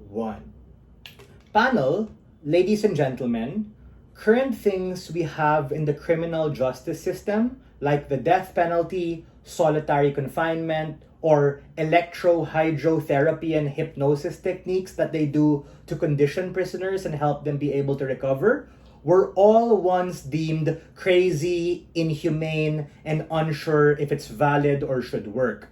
1. Panel, ladies and gentlemen, current things we have in the criminal justice system, like the death penalty, solitary confinement, or electrohydrotherapy and hypnosis techniques that they do to condition prisoners and help them be able to recover, were all once deemed crazy, inhumane, and unsure if it's valid or should work.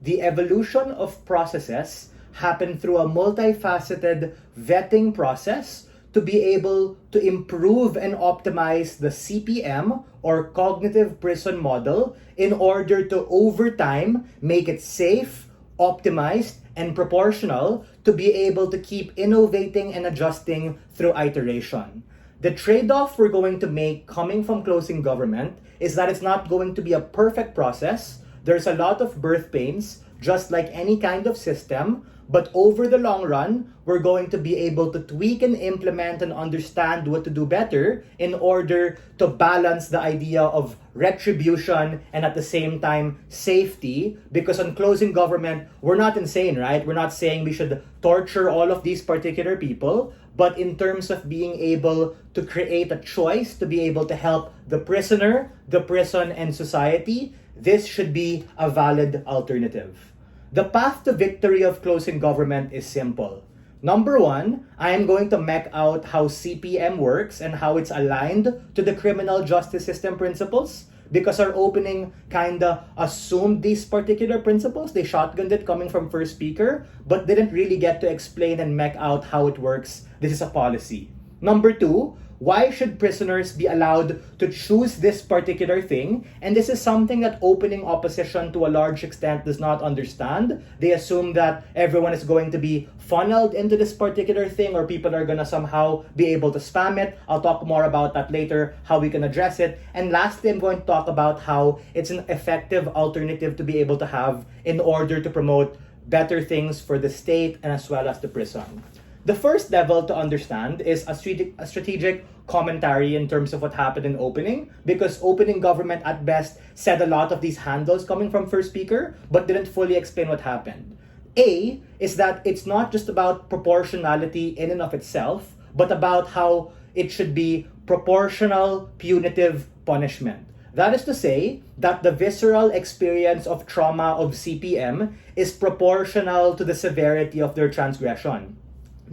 The evolution of processes happened through a multifaceted vetting process to be able to improve and optimize the CPM or Cognitive Prison Model in order to, over time, make it safe, optimized, and proportional to be able to keep innovating and adjusting through iteration. The trade-off we're going to make coming from closing government is that it's not going to be a perfect process. There's a lot of birth pains, just like any kind of system, but over the long run, we're going to be able to tweak and implement and understand what to do better in order to balance the idea of retribution and at the same time safety. Because on closing government, we're not insane, right? We're not saying we should torture all of these particular people, but in terms of being able to create a choice to be able to help the prisoner, the prison, and society, this should be a valid alternative. The path to victory of closing government is simple. Number 1, I am going to map out how CPM works and how it's aligned to the criminal justice system principles, because our opening kinda assumed these particular principles. They shotgunned it coming from first speaker, but didn't really get to explain and map out how it works. This is a policy. Number 2, why should prisoners be allowed to choose this particular thing? And this is something that opening opposition to a large extent does not understand. They assume that everyone is going to be funneled into this particular thing, or people are going to somehow be able to spam it. I'll talk more about that later, how we can address it. And lastly, I'm going to talk about how it's an effective alternative to be able to have in order to promote better things for the state and as well as the prison. The first level to understand is a strategic commentary in terms of what happened in opening, because opening government at best said a lot of these handles coming from first speaker, but didn't fully explain what happened. A is that it's not just about proportionality in and of itself, but about how it should be proportional, punitive punishment. That is to say that the visceral experience of trauma of CPM is proportional to the severity of their transgression.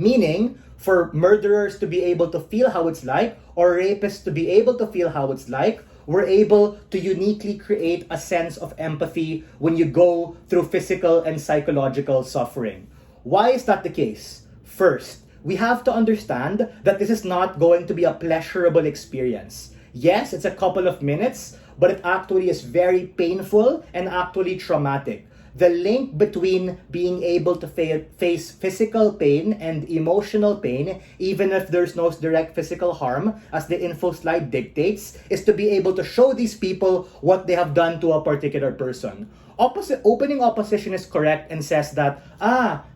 Meaning, for murderers to be able to feel how it's like, or rapists to be able to feel how it's like, we're able to uniquely create a sense of empathy when you go through physical and psychological suffering. Why is that the case? First, we have to understand that this is not going to be a pleasurable experience. Yes, it's a couple of minutes, but it actually is very painful and actually traumatic. The link between being able to face physical pain and emotional pain, even if there's no direct physical harm, as the info slide dictates, is to be able to show these people what they have done to a particular person. Opening opposition is correct and says that,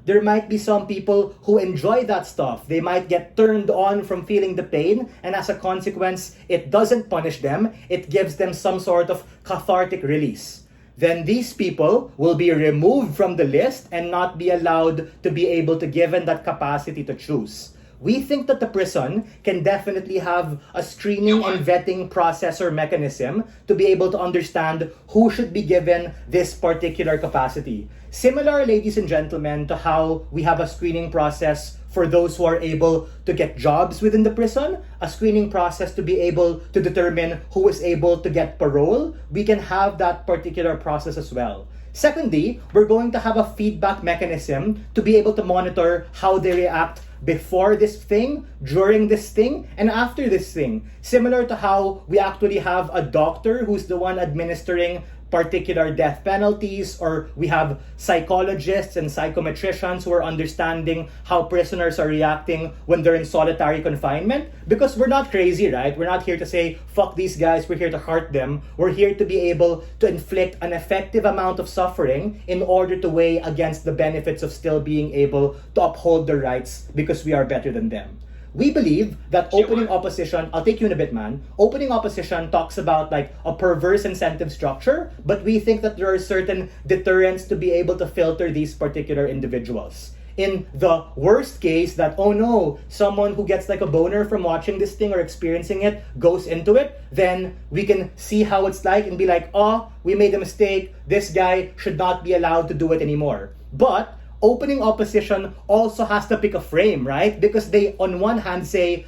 there might be some people who enjoy that stuff. They might get turned on from feeling the pain, and as a consequence, it doesn't punish them. It gives them some sort of cathartic release. Then these people will be removed from the list and not be allowed to be able to given that capacity to choose. We think that the prison can definitely have a screening and vetting process or mechanism to be able to understand who should be given this particular capacity. Similar, ladies and gentlemen, to how we have a screening process for those who are able to get jobs within the prison, a screening process to be able to determine who is able to get parole, we can have that particular process as well. Secondly, we're going to have a feedback mechanism to be able to monitor how they react before this thing, during this thing, and after this thing. Similar to how we actually have a doctor who's the one administering particular death penalties, or we have psychologists and psychometricians who are understanding how prisoners are reacting when they're in solitary confinement. Because we're not crazy, right? We're not here to say, fuck these guys, we're here to hurt them. We're here to be able to inflict an effective amount of suffering in order to weigh against the benefits of still being able to uphold their rights because we are better than them. We believe that opening opposition, I'll take you in a bit, man. Opening opposition talks about like a perverse incentive structure, but we think that there are certain deterrents to be able to filter these particular individuals. In the worst case that, oh no, someone who gets like a boner from watching this thing or experiencing it goes into it, then we can see how it's like and be like, oh, we made a mistake. This guy should not be allowed to do it anymore. But opening opposition also has to pick a frame, right? Because they, on one hand, say,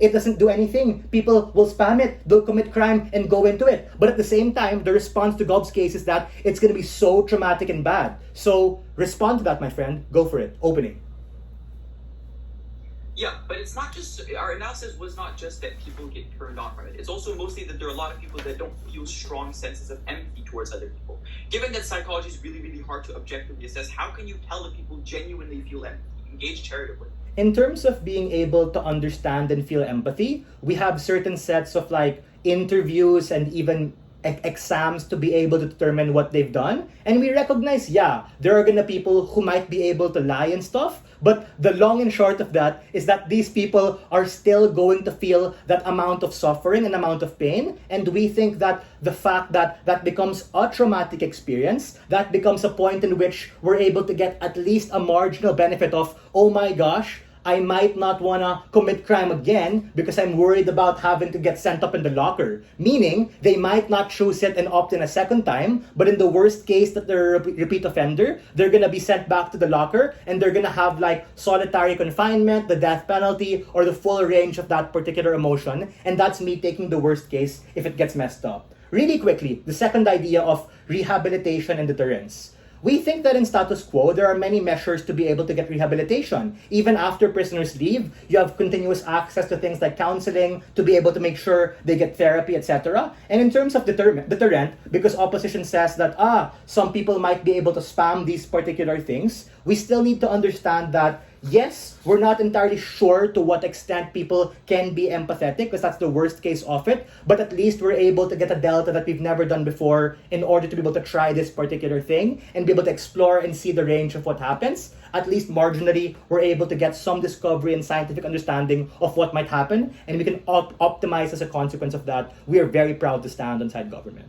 it doesn't do anything. People will spam it, they'll commit crime and go into it. But at the same time, the response to Gov's case is that it's going to be so traumatic and bad. So respond to that, my friend. Go for it. Opening. Yeah, but it's not just, our analysis was not just that people get turned on from it. It's also mostly that there are a lot of people that don't feel strong senses of empathy towards other people. Given that psychology is really, really hard to objectively assess, how can you tell if people genuinely feel empathy, engage charitably? In terms of being able to understand and feel empathy, we have certain sets of like interviews and even exams to be able to determine what they've done. And we recognize, there are gonna people who might be able to lie and stuff, but the long and short of that is that these people are still going to feel that amount of suffering and amount of pain. And we think that the fact that that becomes a traumatic experience, that becomes a point in which we're able to get at least a marginal benefit of, oh my gosh, I might not want to commit crime again because I'm worried about having to get sent up in the locker. Meaning, they might not choose it and opt in a second time, but in the worst case that they're a repeat offender, they're going to be sent back to the locker and they're going to have like solitary confinement, the death penalty, or the full range of that particular emotion. And that's me taking the worst case if it gets messed up. Really quickly, the second idea of rehabilitation and deterrence. We think that in status quo, there are many measures to be able to get rehabilitation. Even after prisoners leave, you have continuous access to things like counseling to be able to make sure they get therapy, etc. And in terms of deterrent, because opposition says that, some people might be able to spam these particular things, we still need to understand that yes, we're not entirely sure to what extent people can be empathetic because that's the worst case of it, but at least we're able to get a delta that we've never done before in order to be able to try this particular thing and be able to explore and see the range of what happens. At least marginally, we're able to get some discovery and scientific understanding of what might happen, and we can optimize as a consequence of that. We are very proud to stand inside government.